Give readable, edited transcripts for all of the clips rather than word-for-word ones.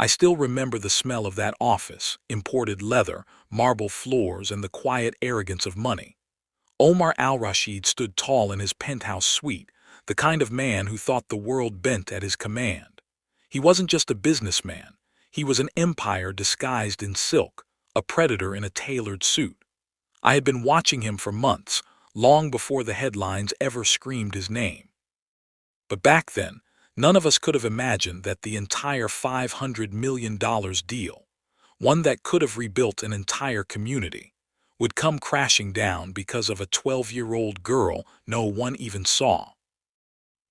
I still remember the smell of that office, imported leather, marble floors, and the quiet arrogance of money. Omar al-Rashid stood tall in his penthouse suite, the kind of man who thought the world bent at his command. He wasn't just a businessman. He was an empire disguised in silk, a predator in a tailored suit. I had been watching him for months, long before the headlines ever screamed his name. But back then, none of us could have imagined that the entire $500 million deal, one that could have rebuilt an entire community, would come crashing down because of a 12-year-old girl no one even saw.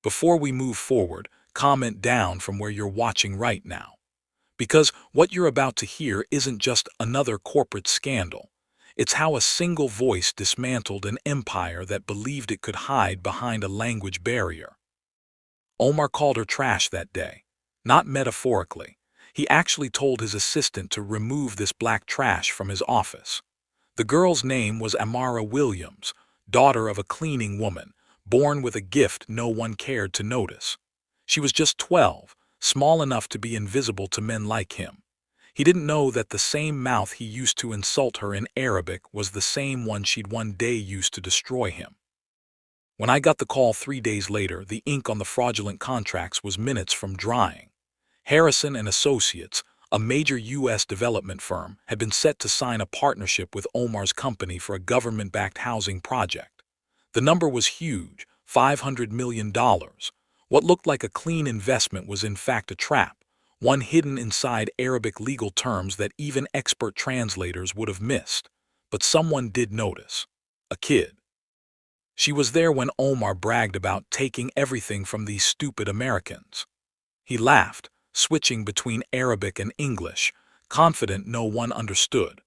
Before we move forward, comment down from where you're watching right now. Because what you're about to hear isn't just another corporate scandal. It's how a single voice dismantled an empire that believed it could hide behind a language barrier. Omar called her trash that day. Not metaphorically. He actually told his assistant to remove this black trash from his office. The girl's name was Amara Williams, daughter of a cleaning woman, born with a gift no one cared to notice. She was just 12, small enough to be invisible to men like him. He didn't know that the same mouth he used to insult her in Arabic was the same one she'd one day used to destroy him. When I got the call 3 days later, the ink on the fraudulent contracts was minutes from drying. Harrison and Associates, a major U.S. development firm, had been set to sign a partnership with Omar's company for a government-backed housing project. The number was huge, $500 million. What looked like a clean investment was in fact a trap, one hidden inside Arabic legal terms that even expert translators would have missed. But someone did notice. A kid. She was there when Omar bragged about taking everything from these stupid Americans. He laughed, switching between Arabic and English, confident no one understood.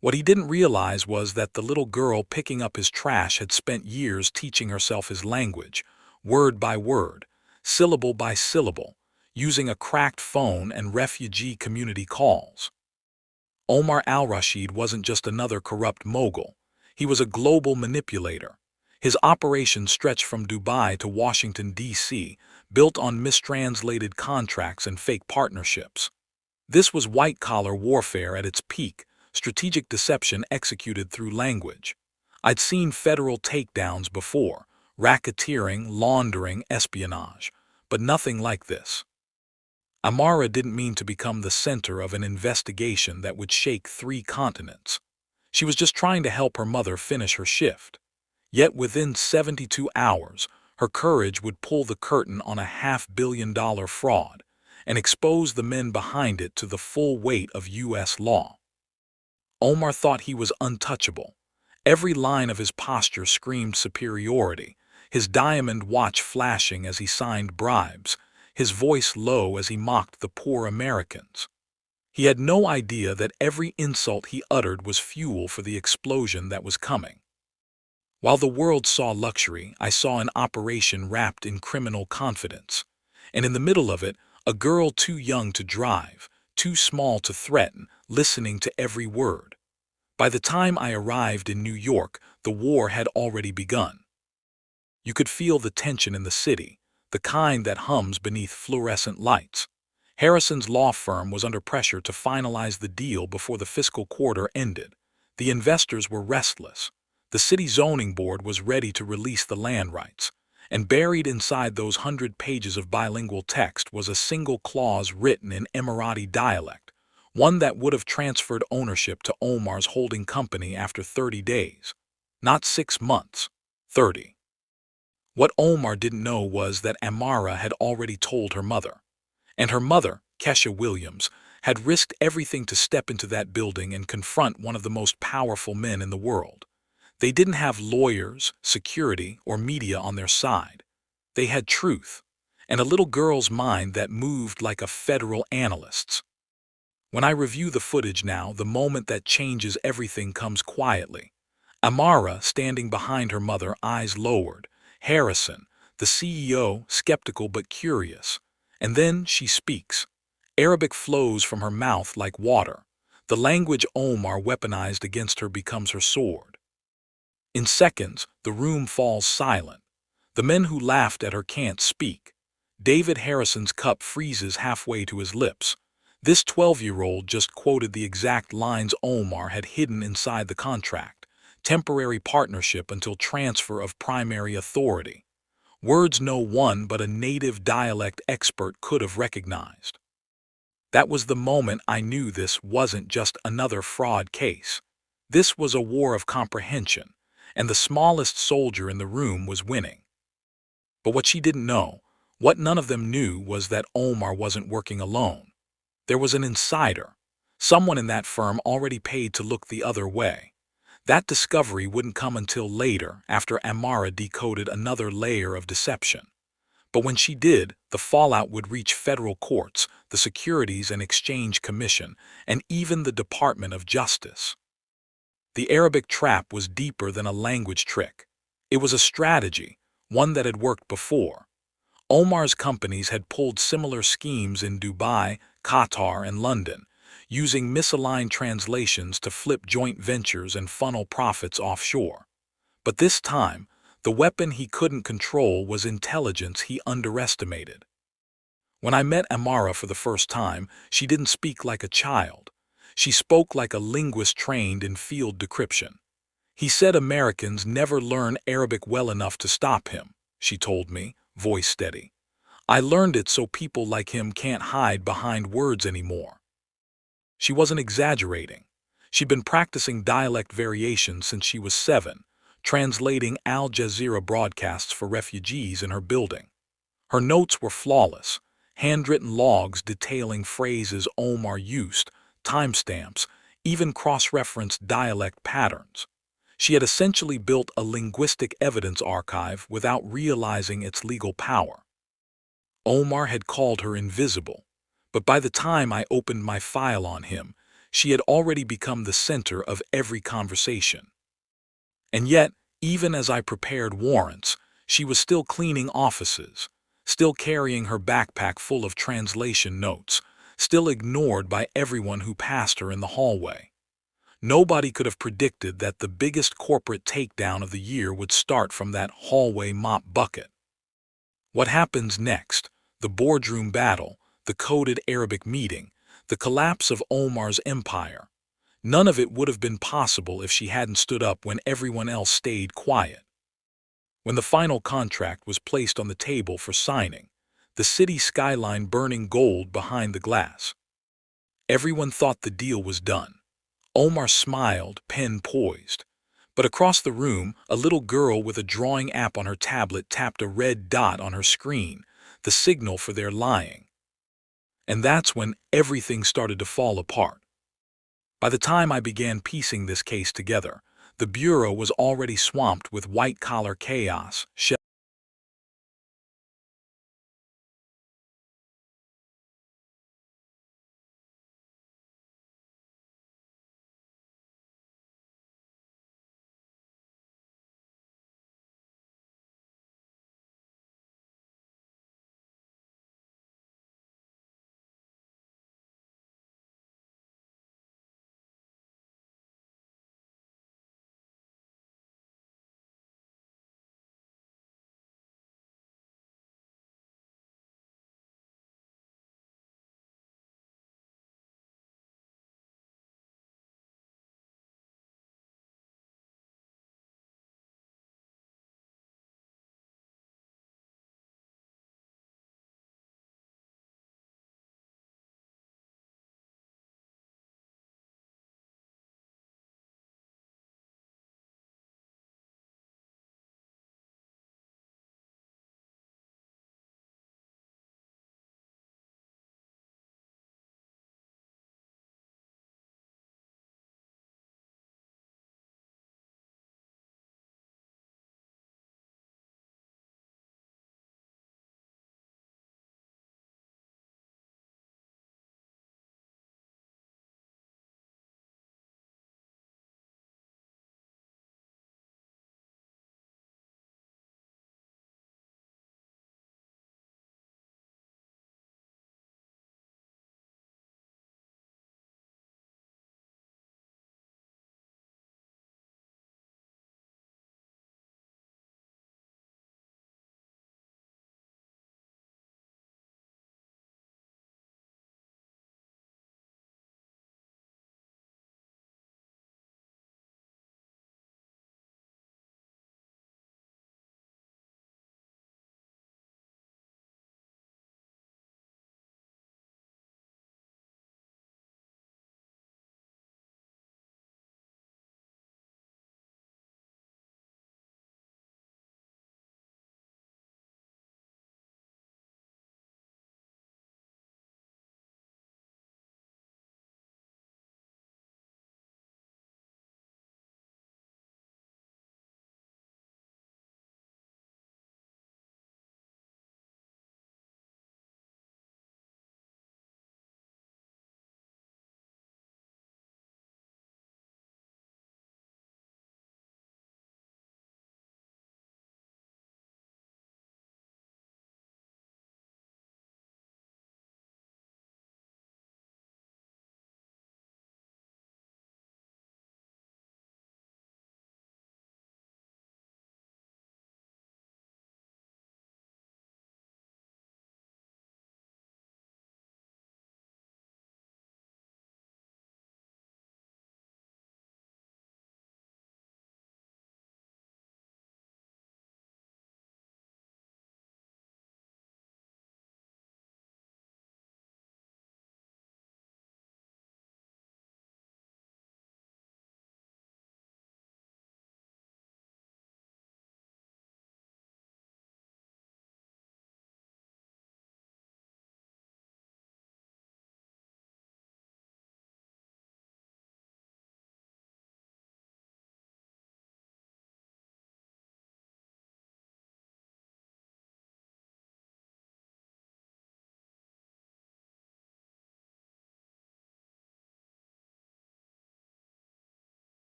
What he didn't realize was that the little girl picking up his trash had spent years teaching herself his language, word by word, syllable by syllable, using a cracked phone and refugee community calls. Omar al-Rashid wasn't just another corrupt mogul. He was a global manipulator. His operations stretched from Dubai to Washington, D.C., built on mistranslated contracts and fake partnerships. This was white-collar warfare at its peak, strategic deception executed through language. I'd seen federal takedowns before, racketeering, laundering, espionage, but nothing like this. Amara didn't mean to become the center of an investigation that would shake 3 continents. She was just trying to help her mother finish her shift. Yet within 72 hours, her courage would pull the curtain on a $500 million fraud and expose the men behind it to the full weight of U.S. law. Omar thought he was untouchable. Every line of his posture screamed superiority, his diamond watch flashing as he signed bribes, his voice low as he mocked the poor Americans. He had no idea that every insult he uttered was fuel for the explosion that was coming. While the world saw luxury, I saw an operation wrapped in criminal confidence. And in the middle of it, a girl too young to drive, too small to threaten, listening to every word. By the time I arrived in New York, the war had already begun. You could feel the tension in the city, the kind that hums beneath fluorescent lights. Harrison's law firm was under pressure to finalize the deal before the fiscal quarter ended. The investors were restless. The city zoning board was ready to release the land rights, and buried inside those 100 pages of bilingual text was a single clause written in Emirati dialect, one that would have transferred ownership to Omar's holding company after 30 days. Not 6 months, 30. What Omar didn't know was that Amara had already told her mother. And her mother, Kesha Williams, had risked everything to step into that building and confront one of the most powerful men in the world. They didn't have lawyers, security, or media on their side. They had truth, and a little girl's mind that moved like a federal analyst's. When I review the footage now, the moment that changes everything comes quietly. Amara standing behind her mother, eyes lowered. Harrison, the CEO, skeptical but curious. And then she speaks. Arabic flows from her mouth like water. The language Omar weaponized against her becomes her sword. In seconds, the room falls silent. The men who laughed at her can't speak. David Harrison's cup freezes halfway to his lips. This 12-year-old just quoted the exact lines Omar had hidden inside the contract: temporary partnership until transfer of primary authority. Words no one but a native dialect expert could have recognized. That was the moment I knew this wasn't just another fraud case. This was a war of comprehension, and the smallest soldier in the room was winning. But what she didn't know, what none of them knew, was that Omar wasn't working alone. There was an insider, someone in that firm already paid to look the other way. That discovery wouldn't come until later, after Amara decoded another layer of deception. But when she did, the fallout would reach federal courts, the Securities and Exchange Commission, and even the Department of Justice. The Arabic trap was deeper than a language trick. It was a strategy, one that had worked before. Omar's companies had pulled similar schemes in Dubai, Qatar, and London, using misaligned translations to flip joint ventures and funnel profits offshore. But this time, the weapon he couldn't control was intelligence he underestimated. When I met Amara for the first time, she didn't speak like a child. She spoke like a linguist trained in field decryption. He said Americans never learn Arabic well enough to stop him, she told me, voice steady. I learned it so people like him can't hide behind words anymore. She wasn't exaggerating. She'd been practicing dialect variations since she was 7, translating Al Jazeera broadcasts for refugees in her building. Her notes were flawless, handwritten logs detailing phrases Omar used, timestamps, even cross-referenced dialect patterns. She had essentially built a linguistic evidence archive without realizing its legal power. Omar had called her invisible, but by the time I opened my file on him, she had already become the center of every conversation. And yet, even as I prepared warrants, she was still cleaning offices, still carrying her backpack full of translation notes, still ignored by everyone who passed her in the hallway. Nobody could have predicted that the biggest corporate takedown of the year would start from that hallway mop bucket. What happens next? The boardroom battle, the coded Arabic meeting, the collapse of Omar's empire. None of it would have been possible if she hadn't stood up when everyone else stayed quiet. When the final contract was placed on the table for signing, the city skyline burning gold behind the glass, everyone thought the deal was done. Omar smiled, pen poised. But across the room, a little girl with a drawing app on her tablet tapped a red dot on her screen, the signal for their lying. And that's when everything started to fall apart. By the time I began piecing this case together, the bureau was already swamped with white-collar chaos,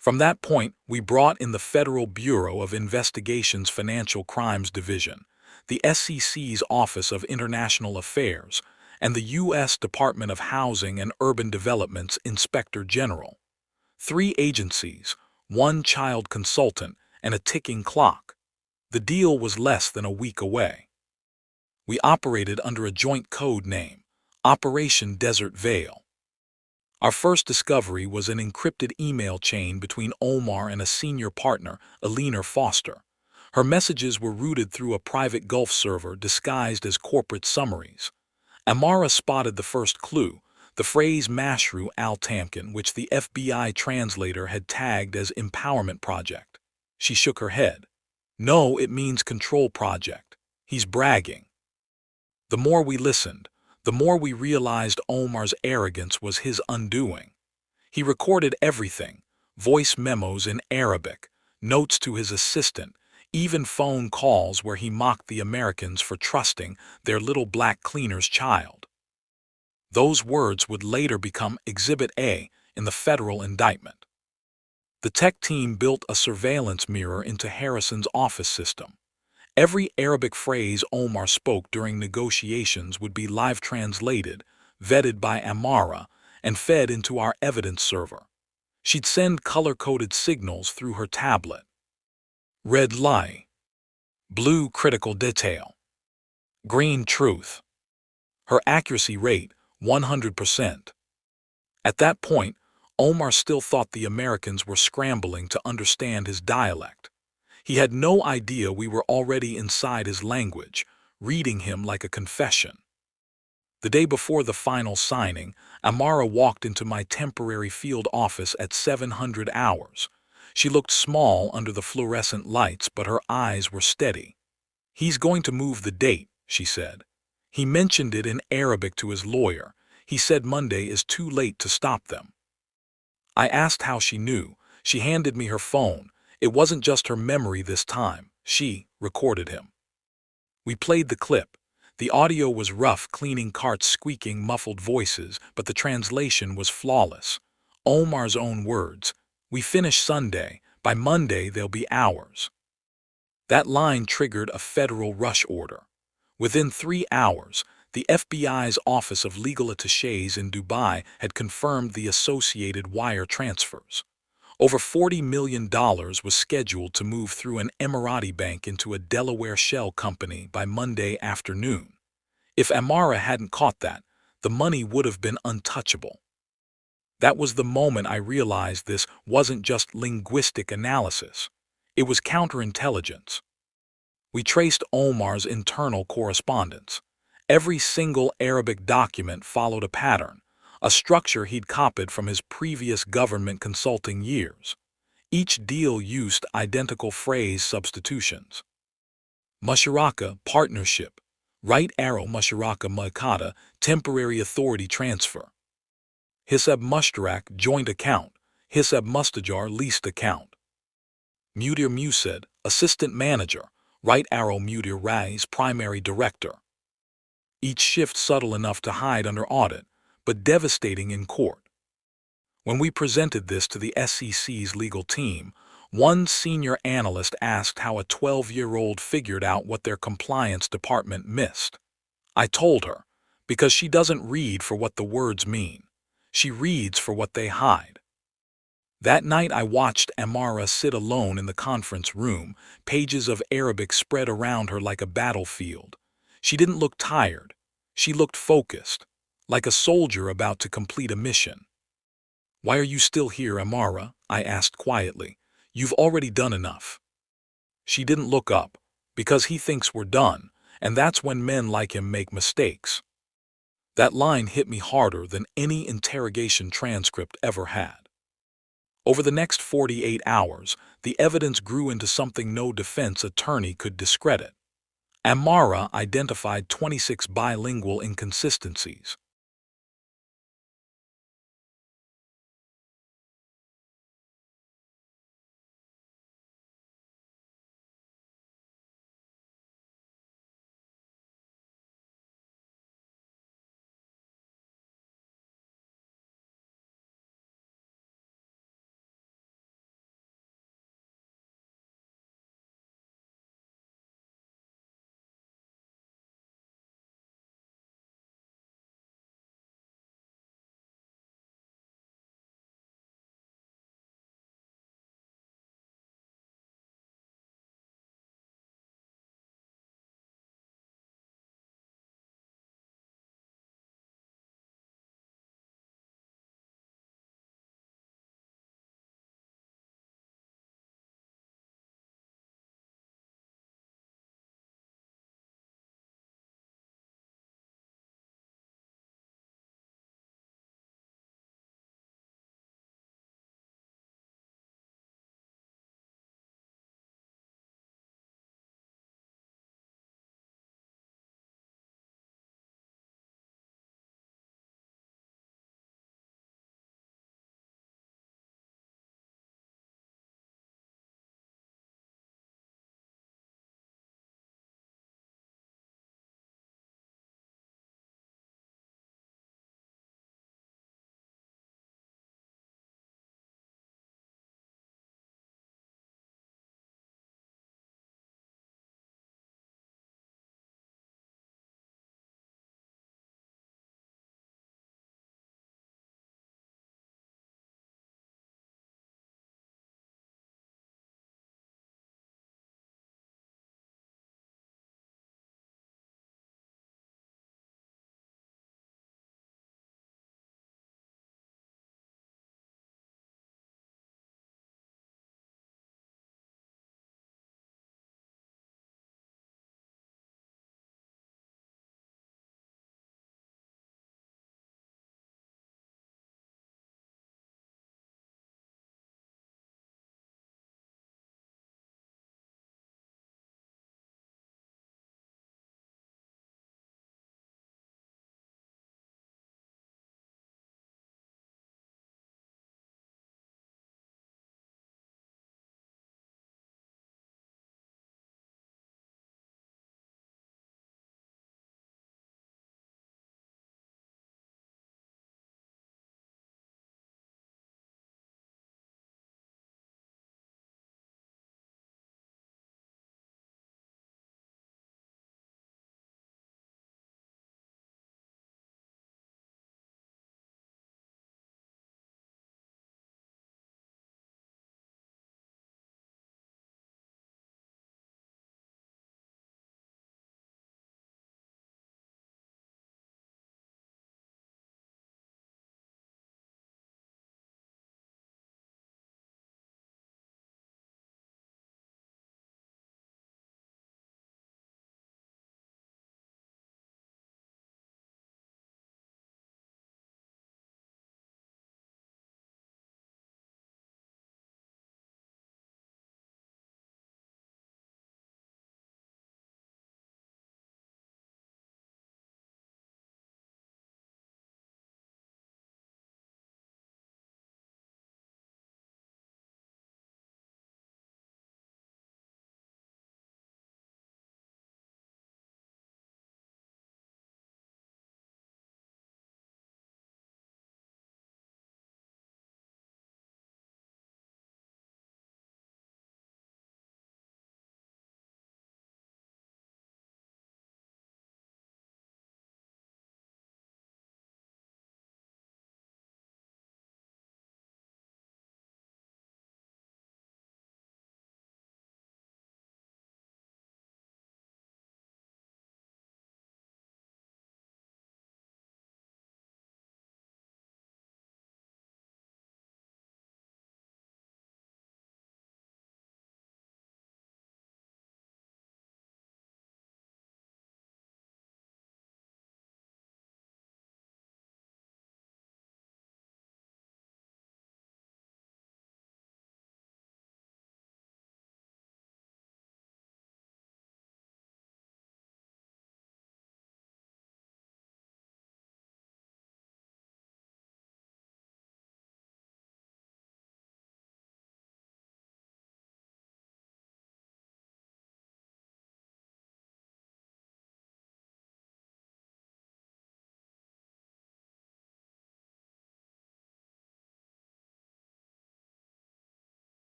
From that point, we brought in the Federal Bureau of Investigation's Financial Crimes Division, the SEC's Office of International Affairs, and the U.S. Department of Housing and Urban Development's Inspector General. 3 agencies, 1 child consultant, and a ticking clock. The deal was less than a week away. We operated under a joint code name, Operation Desert Veil. Our first discovery was an encrypted email chain between Omar and a senior partner, Alina Foster. Her messages were routed through a private Gulf server disguised as corporate summaries. Amara spotted the first clue, the phrase Mashru al-Tamkin, which the FBI translator had tagged as Empowerment Project. She shook her head. No, it means Control Project. He's bragging. The more we listened, the more we realized Omar's arrogance was his undoing. He recorded everything, voice memos in Arabic, notes to his assistant, even phone calls where he mocked the Americans for trusting their little black cleaner's child. Those words would later become Exhibit A in the federal indictment. The tech team built a surveillance mirror into Harrison's office system. Every Arabic phrase Omar spoke during negotiations would be live translated, vetted by Amara, and fed into our evidence server. She'd send color-coded signals through her tablet. Red lie. Blue critical detail. Green truth. Her accuracy rate, 100%. At that point, Omar still thought the Americans were scrambling to understand his dialect. He had no idea we were already inside his language, reading him like a confession. The day before the final signing, Amara walked into my temporary field office at 700 hours. She looked small under the fluorescent lights, but her eyes were steady. He's going to move the date, she said. He mentioned it in Arabic to his lawyer. He said Monday is too late to stop them. I asked how she knew. She handed me her phone. It wasn't just her memory this time. She recorded him. We played the clip. The audio was rough, cleaning carts, squeaking, muffled voices, but the translation was flawless. Omar's own words. We finish Sunday. By Monday, they'll be ours. That line triggered a federal rush order. Within 3 hours, the FBI's Office of Legal Attachés in Dubai had confirmed the associated wire transfers. Over $40 million was scheduled to move through an Emirati bank into a Delaware shell company by Monday afternoon. If Amara hadn't caught that, the money would have been untouchable. That was the moment I realized this wasn't just linguistic analysis. It was counterintelligence. We traced Omar's internal correspondence. Every single Arabic document followed a pattern, a structure he'd copied from his previous government consulting years. Each deal used identical phrase substitutions. Musharaka, partnership. Right arrow Musharaka Makata, temporary authority transfer. Hisab Mushtarak, joint account. Hisab Mustajar, leased account. Mudir Mused, assistant manager. Right arrow Mudir Rais, primary director. Each shift subtle enough to hide under audit, but devastating in court. When we presented this to the SEC's legal team, one senior analyst asked how a 12-year-old figured out what their compliance department missed. I told her, because she doesn't read for what the words mean. She reads for what they hide. That night I watched Amara sit alone in the conference room, pages of Arabic spread around her like a battlefield. She didn't look tired. She looked focused, like a soldier about to complete a mission. "Why are you still here, Amara?" I asked quietly. "You've already done enough." She didn't look up, because he thinks we're done, and that's when men like him make mistakes. That line hit me harder than any interrogation transcript ever had. Over the next 48 hours, the evidence grew into something no defense attorney could discredit. Amara identified 26 bilingual inconsistencies.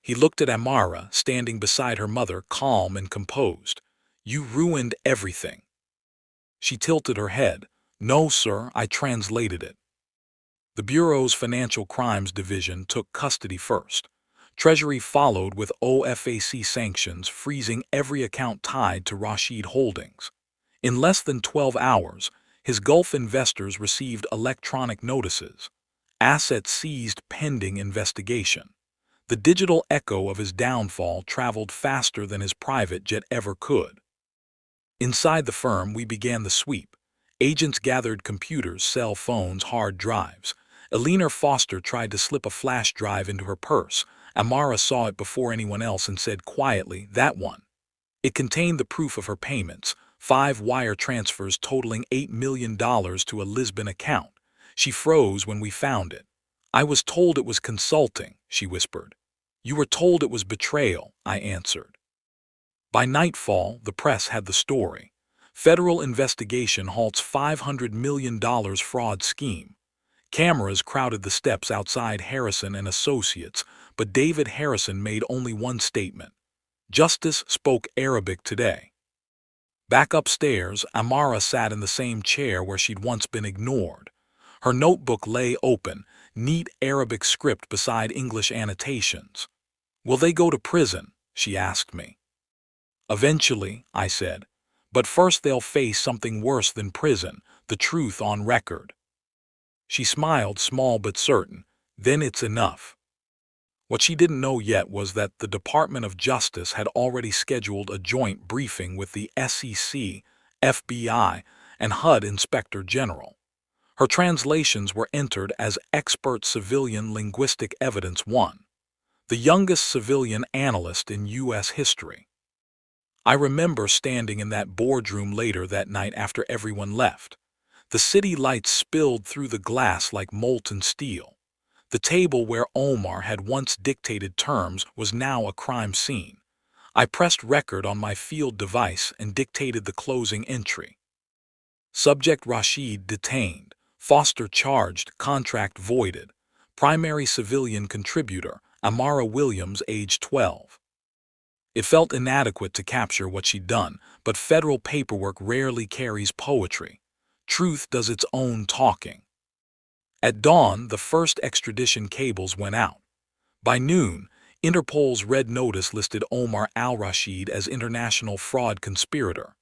He looked at Amara, standing beside her mother, calm and composed. "You ruined everything." She tilted her head. "No, sir, I translated it." The Bureau's Financial Crimes Division took custody first. Treasury followed with OFAC sanctions, freezing every account tied to Rashid Holdings. In less than 12 hours, his Gulf investors received electronic notices. Assets seized pending investigation. The digital echo of his downfall traveled faster than his private jet ever could. Inside the firm, we began the sweep. Agents gathered computers, cell phones, hard drives. Eleanor Foster tried to slip a flash drive into her purse. Amara saw it before anyone else and said quietly, "That one." It contained the proof of her payments, 5 wire transfers totaling $8 million to a Lisbon account. She froze when we found it. "I was told it was consulting," she whispered. "You were told it was betrayal," I answered. By nightfall, the press had the story. Federal investigation halts $500 million fraud scheme. Cameras crowded the steps outside Harrison and Associates, but David Harrison made only one statement. "Justice spoke Arabic today." Back upstairs, Amara sat in the same chair where she'd once been ignored. Her notebook lay open, neat Arabic script beside English annotations. "Will they go to prison?" she asked me. "Eventually," I said. "But first they'll face something worse than prison, the truth on record." She smiled, small but certain. "Then it's enough." What she didn't know yet was that the Department of Justice had already scheduled a joint briefing with the SEC, FBI, and HUD Inspector General. Her translations were entered as Expert Civilian Linguistic Evidence 1, the youngest civilian analyst in U.S. history. I remember standing in that boardroom later that night after everyone left. The city lights spilled through the glass like molten steel. The table where Omar had once dictated terms was now a crime scene. I pressed record on my field device and dictated the closing entry. Subject: Rashid detained. Foster charged, contract voided. Primary civilian contributor, Amara Williams, age 12. It felt inadequate to capture what she'd done, but federal paperwork rarely carries poetry. Truth does its own talking. At dawn, the first extradition cables went out. By noon, Interpol's red notice listed Omar al-Rashid as international fraud conspirator.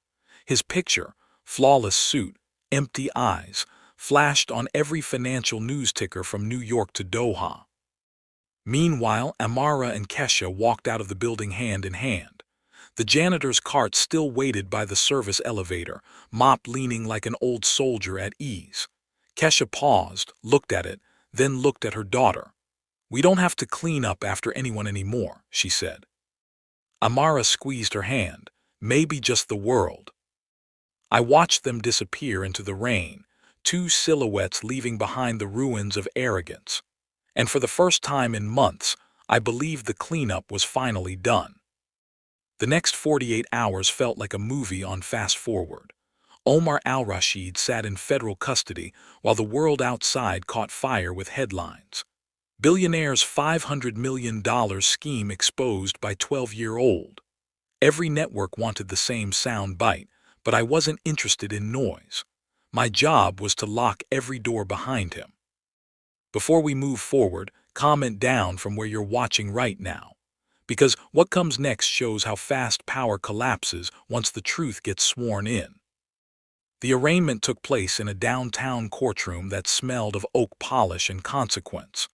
His picture, flawless suit, empty eyes, flashed on every financial news ticker from New York to Doha. Meanwhile, Amara and Kesha walked out of the building hand in hand. The janitor's cart still waited by the service elevator, mop leaning like an old soldier at ease. Kesha paused, looked at it, then looked at her daughter. "We don't have to clean up after anyone anymore," she said. Amara squeezed her hand. "Maybe just the world." I watched them disappear into the rain, 2 silhouettes leaving behind the ruins of arrogance. And for the first time in months, I believed the cleanup was finally done. The next 48 hours felt like a movie on fast forward. Omar al-Rashid sat in federal custody while the world outside caught fire with headlines. Billionaire's $500 million scheme exposed by 12-year-old. Every network wanted the same sound bite, but I wasn't interested in noise. My job was to lock every door behind him. Before we move forward, comment down from where you're watching right now. Because what comes next shows how fast power collapses once the truth gets sworn in. The arraignment took place in a downtown courtroom that smelled of oak polish and consequence.